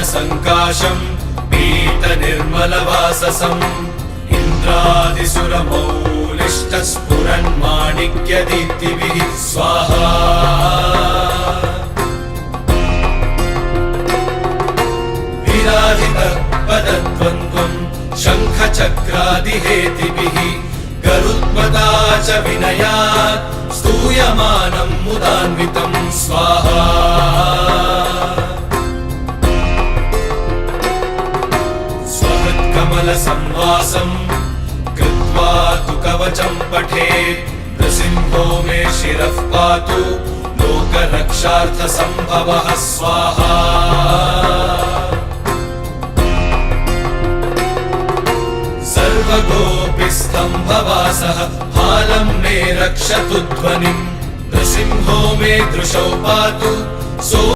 सङ्काशम् पीतनिर्मलवाससम् इन्द्रादिसुरमौलिष्टस्फुरन्माणिक्यदीप्तिभिः स्वाहा विराजितपदद्वन्द्वम् शङ्खचक्रादिहेतिभिः गरुत्मता च विनयात् स्तूयमानं मुदान्वितं स्वाहा स्वहृत्कमलसंवासं कृत्वा तु कवचं पठेत् नृसिंहो मे शिरः पातु लोकरक्षार्थसम्भवः स्वाहा सर्वगोपिस्तम्भवासः हालं मे रक्षतु ध्वनिम् नृसिंहो मे दृशौ पातु